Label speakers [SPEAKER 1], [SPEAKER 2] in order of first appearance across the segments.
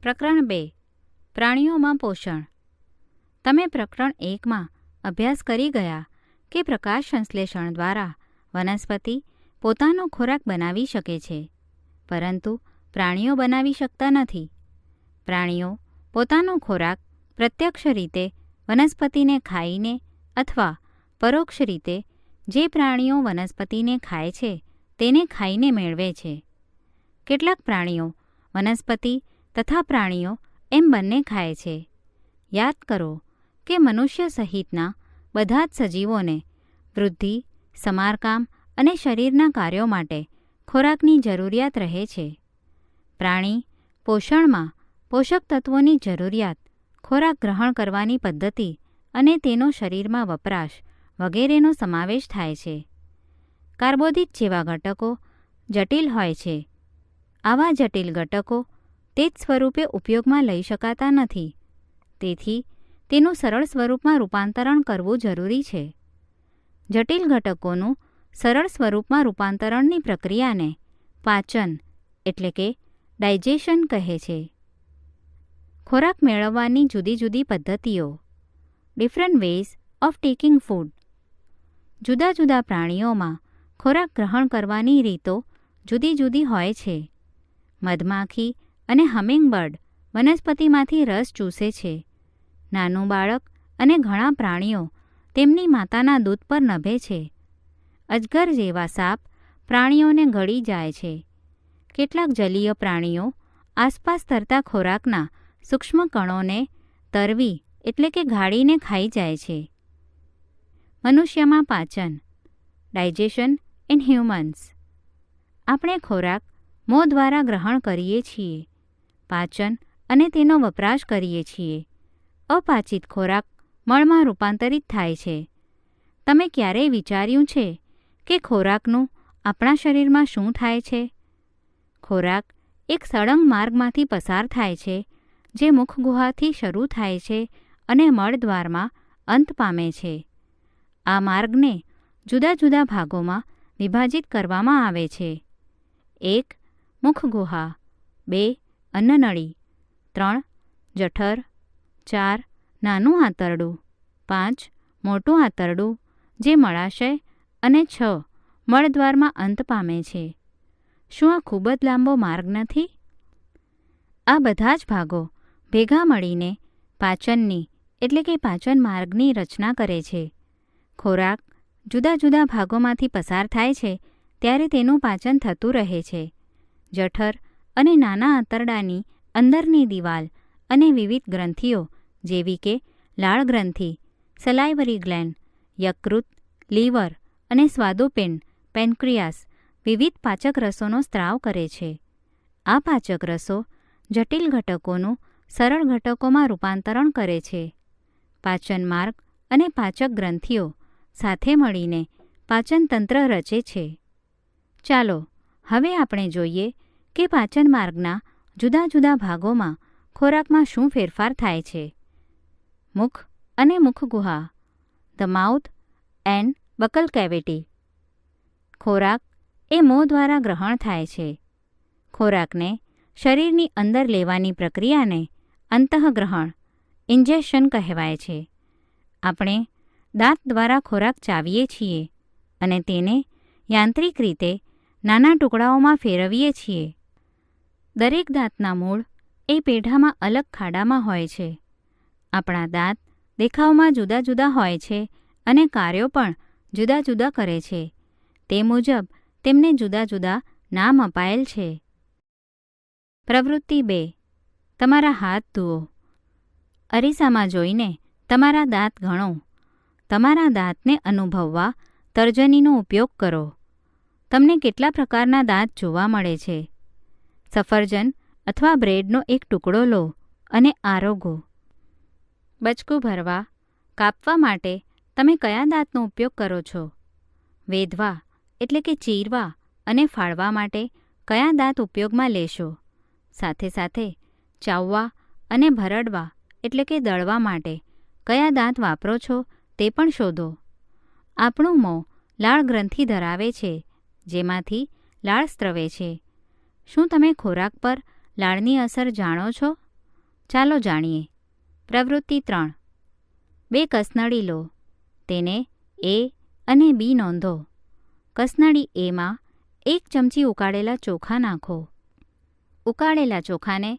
[SPEAKER 1] પ્રકરણ 2 પ્રાણીઓમાં પોષણ. તમે પ્રકરણ 1માં અભ્યાસ કરી ગયા કે પ્રકાશ સંશ્લેષણ દ્વારા વનસ્પતિ પોતાનો ખોરાક બનાવી શકે છે, પરંતુ પ્રાણીઓ બનાવી શકતા નથી. પ્રાણીઓ પોતાનો ખોરાક પ્રત્યક્ષ રીતે વનસ્પતિને ખાઈને અથવા પરોક્ષ રીતે જે પ્રાણીઓ વનસ્પતિને ખાય છે તેને ખાઈને મેળવે છે. કેટલાક પ્રાણીઓ વનસ્પતિ તથા પ્રાણીઓ એમ બંને ખાય છે. યાદ કરો કે મનુષ્ય સહિતના બધા જ સજીવોને વૃદ્ધિ, સમારકામ અને શરીરના કાર્યો માટે ખોરાકની જરૂરિયાત રહે છે. પ્રાણી પોષણમાં પોષક તત્વોની જરૂરિયાત, ખોરાક ગ્રહણ કરવાની પદ્ધતિ અને તેનો શરીરમાં વપરાશ વગેરેનો સમાવેશ થાય છે. કાર્બોદિત જેવા ઘટકો જટિલ હોય છે. આવા જટિલ ઘટકો તે જ સ્વરૂપે ઉપયોગમાં લઈ શકાતા નથી. તેથી તેનું સરળ સ્વરૂપમાં રૂપાંતરણ કરવું જરૂરી છે. જટિલ ઘટકોનું સરળ સ્વરૂપમાં રૂપાંતરણની પ્રક્રિયાને પાચન એટલે કે ડાયજેશન કહે છે. ખોરાક મેળવવાની જુદી જુદી પદ્ધતિઓ. Different ways of taking food. જુદા જુદા પ્રાણીઓમાં ખોરાક ગ્રહણ કરવાની રીતો જુદી જુદી હોય છે. મધમાખી અને હમિંગબર્ડ વનસ્પતિમાંથી રસ ચૂસે છે. નાનું બાળક અને ઘણા પ્રાણીઓ તેમની માતાના દૂધ પર નભે છે. અજગર જેવા સાપ પ્રાણીઓને ગળી જાય છે. કેટલાક જલીય પ્રાણીઓ આસપાસ તરતા ખોરાકના સૂક્ષ્મ કણોને તરવી એટલે કે ગાળીને ખાઈ જાય છે. મનુષ્યમાં પાચન. Digestion in humans. આપણે ખોરાક મોં દ્વારા ગ્રહણ કરીએ છીએ. પાચન અને તેનો વપરાશ કરીએ છીએ. અપાચિત ખોરાક મળમાં રૂપાંતરિત થાય છે. તમે ક્યારેય વિચાર્યું છે કે ખોરાકનું આપણા શરીરમાં શું થાય છે? ખોરાક એક સળંગ માર્ગમાંથી પસાર થાય છે જે મુખગુહાથી શરૂ થાય છે અને મળદ્વારમાં અંત પામે છે. આ માર્ગને જુદા જુદા ભાગોમાં વિભાજિત કરવામાં આવે છે. 1. મુખગુહા. 2. અન્નનળી. 3. જઠર. 4. નાનું આંતરડું. 5. મોટું આંતરડું જે મળાશય અને 6. મળદ્વારમાં અંત પામે છે. શું આ ખૂબ જ લાંબો માર્ગ નથી? આ બધા જ ભાગો ભેગા મળીને પાચનની એટલે કે પાચન માર્ગની રચના કરે છે. ખોરાક જુદા જુદા ભાગોમાંથી પસાર થાય છે ત્યારે તેનું પાચન થતું રહે છે. જઠર અને નાના આંતરડાની અંદરની દિવાલ અને વિવિધ ગ્રંથિઓ જેવી કે લાળ ગ્રંથિ, સલાઇવરી ગ્લેન્ડ, યકૃત, લીવર અને સ્વાદુપિંડ પેન્ક્રિયાસ વિવિધ પાચક રસોનો સ્ત્રાવ કરે છે. આ પાચક રસો જટિલ ઘટકોનું સરળ ઘટકોમાં રૂપાંતરણ કરે છે. પાચન માર્ગ અને પાચક ગ્રંથિઓ સાથે મળીને પાચન તંત્ર રચે છે. ચાલો હવે આપણે જોઈએ કે પાચન માર્ગના જુદા જુદા ભાગોમાં ખોરાકમાં શું ફેરફાર થાય છે. મુખ અને મુખગુહા. The mouth and buccal cavity. ખોરાક એ મોં દ્વારા ગ્રહણ થાય છે. ખોરાકને શરીરની અંદર લેવાની પ્રક્રિયાને અંતઃગ્રહણ ઇન્જેક્શન કહેવાય છે. આપણે દાંત દ્વારા ખોરાક ચાવીએ છીએ અને તેને યાંત્રિક રીતે નાના ટુકડાઓમાં ફેરવીએ છીએ. દરેક દાંતના મૂળ એ પેઢામાં અલગ ખાડામાં હોય છે. આપણા દાંત દેખાવમાં જુદા જુદા હોય છે અને કાર્યો પણ જુદા જુદા કરે છે. તે મુજબ તેમને જુદા જુદા નામ અપાયેલ છે. પ્રવૃત્તિ 2. તમારા હાથ ધુઓ. અરીસામાં જોઈને તમારા દાંત ગણો. તમારા દાંતને અનુભવવા તર્જનીનો ઉપયોગ કરો. તમને કેટલા પ્રકારના દાંત જોવા મળે છે? સફરજન અથવા બ્રેડનો એક ટુકડો લો અને આરોગો. બચકું ભરવા, કાપવા માટે તમે કયા દાંતનો ઉપયોગ કરો છો? વેધવા એટલે કે ચીરવા અને ફાડવા માટે કયા દાંત ઉપયોગમાં લેશો? સાથે સાથે ચાવવા અને ભરડવા એટલે કે દળવા માટે કયા દાંત વાપરો છો તે પણ શોધો. આપણું મોં લાળ ગ્રંથિ ધરાવે છે જેમાંથી લાળ સ્ત્રવે છે. શું તમે ખોરાક પર લાળની અસર જાણો છો? ચાલો જાણીએ. પ્રવૃત્તિ 3. 2 કસનળી લો. તેને A અને B નોંધો. કસનળી Aમાં 1 ચમચી ઉકાળેલા ચોખા નાખો. ઉકાળેલા ચોખાને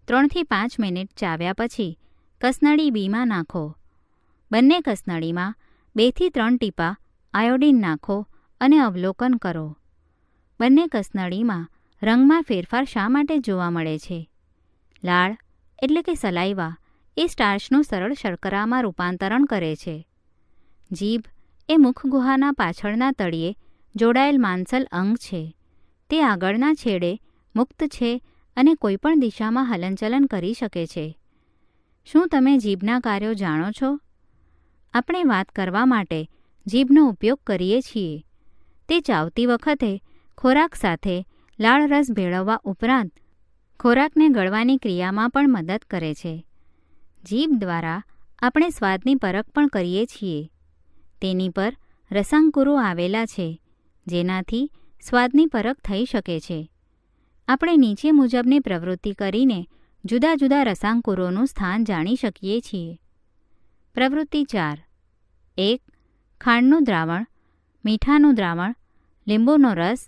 [SPEAKER 1] 3 થી 5 મિનિટ ચાવ્યા પછી કસનળી Bમાં નાખો. બંને કસનળીમાં 2 થી 3 ટીપા આયોડીન નાખો અને અવલોકન કરો. બંને કસનળીમાં રંગમાં ફેરફાર શા માટે જોવા મળે છે? લાળ એટલે કે સલાઈવા એ સ્ટાર્ચનું સરળ શર્કરામાં રૂપાંતરણ કરે છે. જીભ એ મુખગુહાના પાછળના તળિયે જોડાયેલ માંસલ અંગ છે. તે આગળના છેડે મુક્ત છે અને કોઈપણ દિશામાં હલનચલન કરી શકે છે. શું તમે જીભના કાર્યો જાણો છો? આપણે વાત કરવા માટે જીભનો ઉપયોગ કરીએ છીએ. તે ચાવતી વખતે ખોરાક સાથે લાળરસ ભેળવવા ઉપરાંત ખોરાકને ગળવાની ક્રિયામાં પણ મદદ કરે છે. જીભ દ્વારા આપણે સ્વાદની પરખ પણ કરીએ છીએ. તેની પર રસાંકુરો આવેલા છે, જેનાથી સ્વાદની પરખ થઈ શકે છે. આપણે નીચે મુજબની પ્રવૃત્તિ કરીને જુદા જુદા રસાંકુરોનું સ્થાન જાણી શકીએ છીએ. પ્રવૃત્તિ 4. 1. ખાંડનું દ્રાવણ, મીઠાનું દ્રાવણ, લીંબુનો રસ,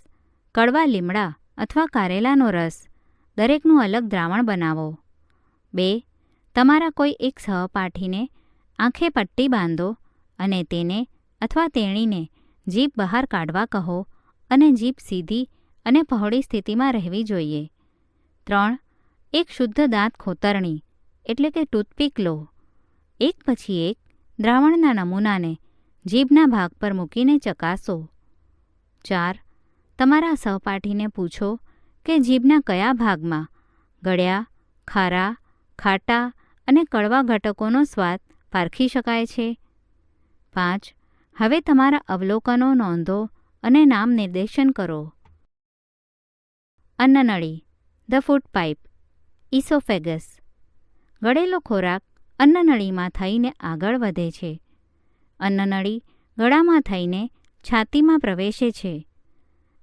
[SPEAKER 1] કડવા લીમડા અથવા કારેલાનો રસ દરેકનું અલગ દ્રાવણ બનાવો. 2. તમારા કોઈ એક સહપાઠીને આંખે પટ્ટી બાંધો અને તેને અથવા તેણીને જીભ બહાર કાઢવા કહો અને જીભ સીધી અને પહોળી સ્થિતિમાં રહેવી જોઈએ. 3. એક શુદ્ધ દાંત ખોતરણી એટલે કે ટૂથપીક લો. એક પછી એક દ્રાવણના નમૂનાને જીભના ભાગ પર મૂકીને ચકાસો. 4. તમારા સહપાઠીને પૂછો કે જીભના કયા ભાગમાં ગળ્યા, ખારા, ખાટા અને કડવા ઘટકોનો સ્વાદ પારખી શકાય છે. 5. હવે તમારા અવલોકનો નોંધો અને નામ નિર્દેશન કરો. અન્નનળી, ધ ફૂડ પાઇપ, ઇસોફેગસ. ગળેલો ખોરાક અન્નનળીમાં થઈને આગળ વધે છે. અન્નનળી ગળામાં થઈને છાતીમાં પ્રવેશે છે.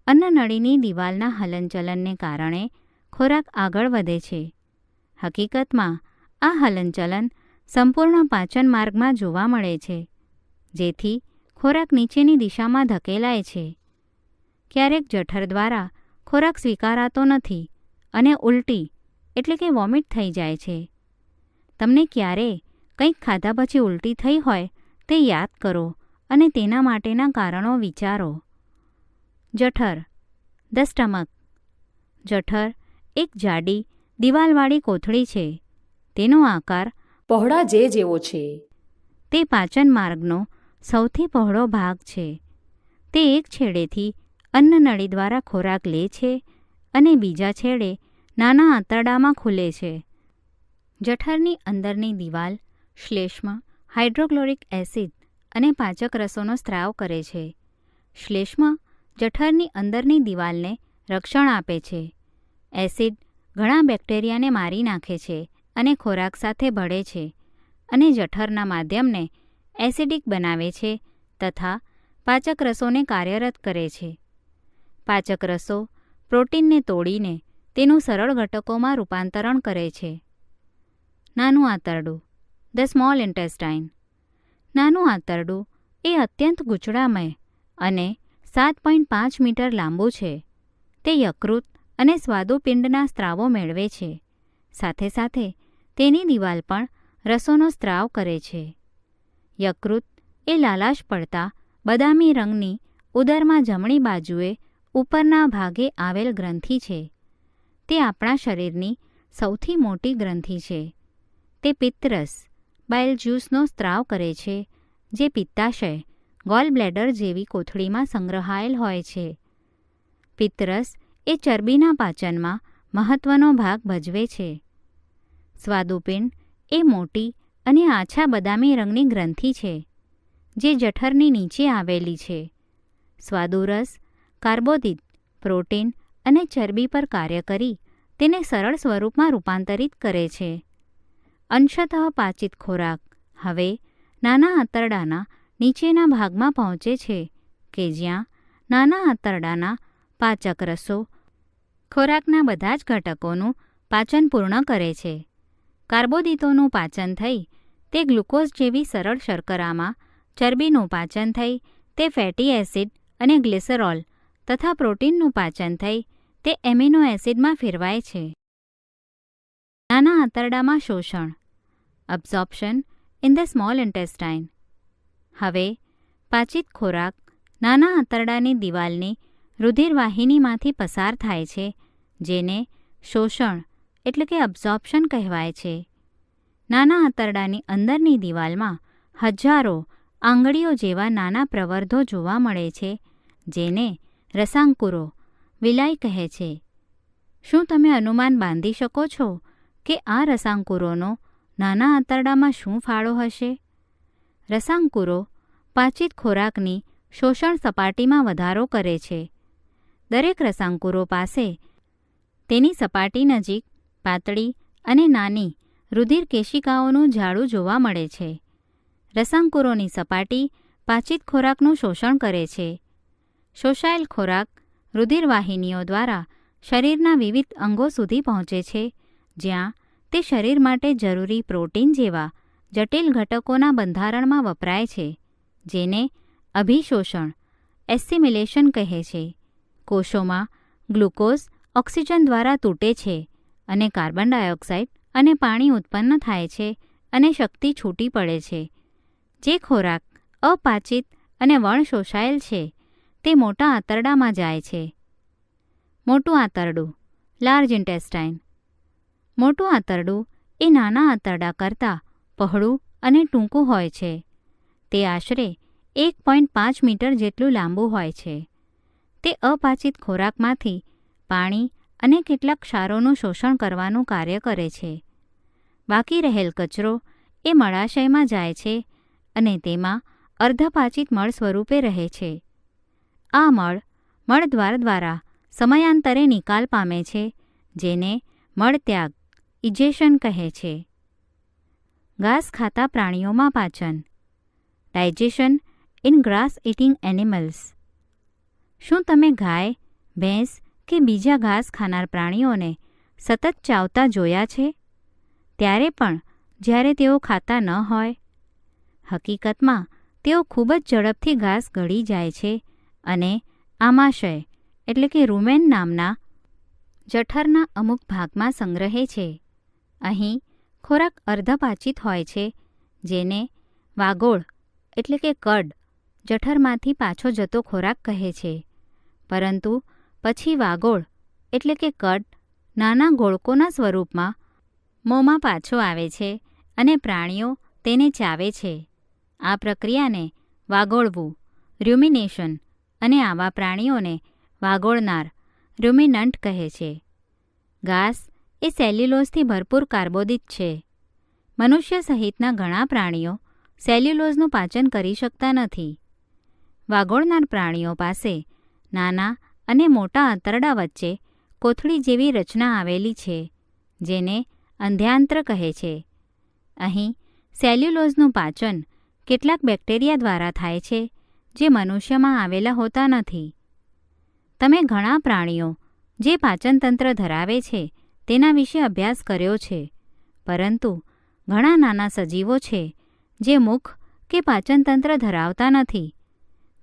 [SPEAKER 1] અન્નનળીની દિવાલના હલનચલનને કારણે ખોરાક આગળ વધે છે. હકીકતમાં આ હલનચલન સંપૂર્ણ પાચન માર્ગમાં જોવા મળે છે, જેથી ખોરાક નીચેની દિશામાં ધકેલાય છે. ક્યારેક જઠર દ્વારા ખોરાક સ્વીકારાતો નથી અને ઉલટી એટલે કે વોમિટ થઈ જાય છે. તમને ક્યારે કંઈક ખાધા પછી ઉલટી થઈ હોય તે યાદ કરો અને તેના માટેના કારણો વિચારો. જઠર, ધ સ્ટમક. જઠર એક જાડી દિવાલવાળી કોથળી છે. તેનો આકાર
[SPEAKER 2] પહોળા જેવો છે.
[SPEAKER 1] તે પાચન માર્ગનો સૌથી પહોળો ભાગ છે. તે એક છેડેથી અન્નનળી દ્વારા ખોરાક લે છે અને બીજા છેડે નાના આંતરડામાં ખુલે છે. જઠરની અંદરની દિવાલ શ્લેષ્મ, હાઇડ્રોક્લોરિક એસિડ અને પાચક રસોનો સ્ત્રાવ કરે છે. શ્લેષ્મ જઠરની અંદરની દિવાલને રક્ષણ આપે છે. એસિડ ઘણા બેક્ટેરિયાને મારી નાખે છે અને ખોરાક સાથે ભળે છે અને જઠરના માધ્યમને એસિડિક બનાવે છે તથા પાચક રસોને કાર્યરત કરે છે. પાચક રસો પ્રોટીનને તોડીને તેનું સરળ ઘટકોમાં રૂપાંતરણ કરે છે. નાનું આંતરડું, ધ સ્મોલ ઇન્ટેસ્ટાઇન. નાનું આંતરડું એ અત્યંત ગૂંચળામય અને 7.5 મીટર લાંબુ છે. તે યકૃત અને સ્વાદુપિંડના સ્ત્રાવો મેળવે છે. સાથે સાથે તેની દિવાલ પણ રસોનો સ્ત્રાવ કરે છે. યકૃત એ લાલાશ પડતા બદામી રંગની ઉદરમાં જમણી બાજુએ ઉપરના ભાગે આવેલ ગ્રંથિ છે. તે આપણા શરીરની સૌથી મોટી ગ્રંથિ છે. તે પિત્તરસ, બાઇલ જ્યુસનો સ્ત્રાવ કરે છે, જે પિત્તાશય, ગોલ બ્લેડર જેવી કોથળીમાં સંગ્રહાયેલ હોય છે. પિત્તરસ એ ચરબીના પાચનમાં મહત્વનો ભાગ ભજવે છે. સ્વાદુપિંડ એ મોટી અને આછા બદામી રંગની ગ્રંથિ છે, જે જઠરની નીચે આવેલી છે. સ્વાદુરસ કાર્બોદિત, પ્રોટીન અને ચરબી પર કાર્ય કરી તેને સરળ સ્વરૂપમાં રૂપાંતરિત કરે છે. અંશતઃ પાચિત ખોરાક હવે નાના આંતરડાના નીચેના ભાગમાં પહોંચે છે કે જ્યાં નાના આંતરડાના પાચક રસો ખોરાકના બધા જ ઘટકોનું પાચન પૂર્ણ કરે છે. કાર્બોદિતોનું પાચન થઈ તે ગ્લુકોઝ જેવી સરળ શર્કરામાં, ચરબીનું પાચન થઈ તે ફેટી એસિડ અને ગ્લિસરોલ તથા પ્રોટીનનું પાચન થઈ તે એમિનો એસિડમાં ફેરવાય છે. નાના આંતરડામાં શોષણ, અબ્ઝોર્પ્શન ઇન ધ સ્મોલ ઇન્ટેસ્ટાઇન. હવે પાચિત ખોરાક નાના આંતરડાની દિવાલની રુધિરવાહિનીમાંથી પસાર થાય છે, જેને શોષણ એટલે કે અબ્ઝોર્પ્શન કહેવાય છે. નાના આંતરડાની અંદરની દિવાલમાં હજારો આંગળીઓ જેવા નાના પ્રવર્ધો જોવા મળે છે, જેને રસાંકુરો, વિલાય કહે છે. શું તમે અનુમાન બાંધી શકો છો કે આ રસાંકુરોનો નાના આંતરડામાં શું ફાળો હશે? રસાંકુરો પાચિત ખોરાકની શોષણ સપાટીમાં વધારો કરે છે. દરેક રસાંકુરો પાસે તેની સપાટી નજીક પાતળી અને નાની રુધિર કેશિકાઓનું જાળું જોવા મળે છે. રસાંકુરોની સપાટી પાચિત ખોરાકનું શોષણ કરે છે. શોષાયેલ ખોરાક રુધિરવાહિનીઓ દ્વારા શરીરના વિવિધ અંગો સુધી પહોંચે છે, જ્યાં તે શરીર માટે જરૂરી પ્રોટીન જેવા જટિલ ઘટકોના બંધારણમાં વપરાય છે, જેને અભિશોષણ એસિમિલેશન કહે છે. કોષોમાં ગ્લુકોઝ ઓક્સિજન દ્વારા તૂટે છે અને કાર્બન ડાયોક્સાઇડ અને પાણી ઉત્પન્ન થાય છે અને શક્તિ છૂટી પડે છે. જે ખોરાક અપાચિત અને વણશોષાયેલ છે તે મોટા આંતરડામાં જાય છે. મોટું આંતરડું, લાર્જ ઇન્ટેસ્ટાઇન. મોટું આંતરડું એ નાના આંતરડા કરતાં પહોળું અને ટૂંકું હોય છે. તે આશરે 1.5 મીટર જેટલું લાંબુ હોય છે. તે અપાચિત ખોરાકમાંથી પાણી અને કેટલાક ક્ષારોનું શોષણ કરવાનું કાર્ય કરે છે. બાકી રહેલ કચરો એ મળાશયમાં જાય છે અને તેમાં અર્ધપાચિત મળ સ્વરૂપે રહે છે. આ મળદ્વાર દ્વારા સમયાંતરે નિકાલ પામે છે, જેને મળત્યાગ ઇજેશન કહે છે. ઘાસ ખાતા પ્રાણીઓમાં પાચન, digestion in grass eating animals. શું તમે ગાય, ભેંસ કે બીજા ઘાસ ખાનાર પ્રાણીઓને સતત ચાવતા જોયા છે, ત્યારે પણ જ્યારે તેઓ ખાતા ન હોય? હકીકતમાં તેઓ ખૂબ જ ઝડપથી ઘાસ ગળી જાય છે અને આમાશય એટલે કે રૂમેન નામના જઠરના અમુક ભાગમાં સંગ્રહે છે. અહીં ખોરાક અર્ધપાચિત હોય છે, જેને વાગોળ એટલે કે કડ જઠરમાંથી પાછો જતો ખોરાક કહે છે. પરંતુ પછી વાગોળ એટલે કે કડ નાના ગોળકોના સ્વરૂપમાં મોંમાં પાછો આવે છે અને પ્રાણીઓ તેને ચાવે છે. આ પ્રક્રિયાને વાગોળવું, ર્યુમિનેશન, અને આવા પ્રાણીઓને વાગોળનાર, ર્યુમિનન્ટ કહે છે. ઘાસ એ સેલ્યુલોઝથી ભરપૂર કાર્બોદિત છે. મનુષ્ય સહિતના ઘણા પ્રાણીઓ સેલ્યુલોઝનું પાચન કરી શકતા નથી. વાગોળનાર પ્રાણીઓ પાસે નાના અને મોટા આંતરડા વચ્ચે કોથળી જેવી રચના આવેલી છે, જેને અંધ્યાંત્ર કહે છે. અહીં સેલ્યુલોઝનું પાચન કેટલાક બેક્ટેરિયા દ્વારા થાય છે, જે મનુષ્યમાં આવેલા હોતા નથી. તમે ઘણા પ્રાણીઓ જે પાચનતંત્ર ધરાવે છે તેના વિશે અભ્યાસ કર્યો છે, પરંતુ ઘણા નાના સજીવો છે જે મુખ કે પાચનતંત્ર ધરાવતા નથી.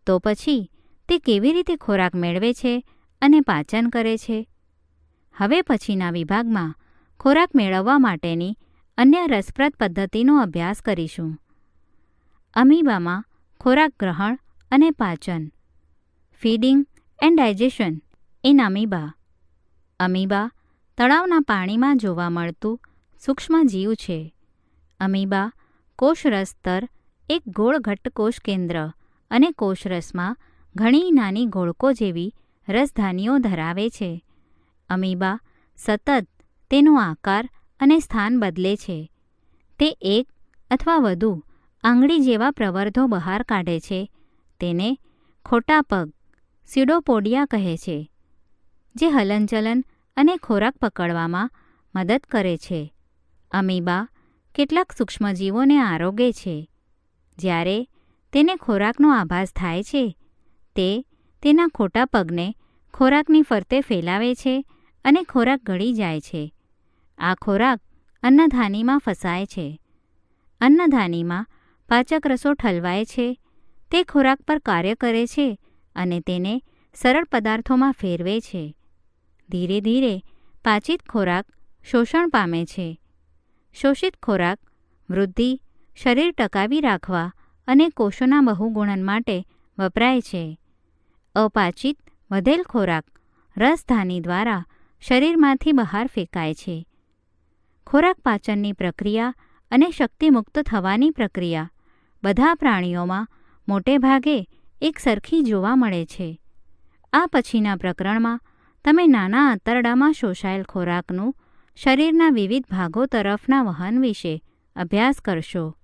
[SPEAKER 1] તો પછી તે કેવી રીતે ખોરાક મેળવે છે અને પાચન કરે છે? હવે પછીના વિભાગમાં ખોરાક મેળવવા માટેની અન્ય રસપ્રદ પદ્ધતિનો અભ્યાસ કરીશું. અમીબામાં ખોરાક ગ્રહણ અને પાચન. Feeding and digestion in amoeba. Amoeba તળાવના પાણીમાં જોવા મળતું સૂક્ષ્મ જીવ છે. અમીબા કોષરસ સ્તર એક ગોળ ઘટ્ટ કોષ કેન્દ્ર અને કોષરસમાં ઘણી નાની ગોળકો જેવી રસધાનીઓ ધરાવે છે. અમીબા સતત તેનો આકાર અને સ્થાન બદલે છે. તે એક અથવા વધુ આંગળી જેવા પ્રવર્ધો બહાર કાઢે છે. તેને ખોટા પગ, સ્યુડોપોડિયા કહે છે, જે હલનચલન અને ખોરાક પકડવામાં મદદ કરે છે. અમીબા કેટલાક સૂક્ષ્મજીવોને આરોગે છે. જ્યારે તેને ખોરાકનો આભાસ થાય છે, તે તેના ખોટા પગને ખોરાકની ફરતે ફેલાવે છે અને ખોરાક ગળી જાય છે. આ ખોરાક અન્નધાનીમાં ફસાય છે. અન્નધાનીમાં પાચક રસો ઠલવાય છે, તે ખોરાક પર કાર્ય કરે છે અને તેને સરળ પદાર્થોમાં ફેરવે છે. ધીરે ધીરે પાચિત ખોરાક શોષણ પામે છે. શોષિત ખોરાક વૃદ્ધિ, શરીર ટકાવી રાખવા અને કોષોના બહુગુણન માટે વપરાય છે. અપાચિત વધેલ ખોરાક રસધાની દ્વારા શરીરમાંથી બહાર ફેંકાય છે. ખોરાક પાચનની પ્રક્રિયા અને શક્તિમુક્ત થવાની પ્રક્રિયા બધા પ્રાણીઓમાં મોટે ભાગે એક સરખી જોવા મળે છે. આ પછીના પ્રકરણમાં તમે નાના આંતરડામાં શોષાયેલ ખોરાકનું શરીરના વિવિધ ભાગો તરફના વહન વિશે અભ્યાસ કરશો.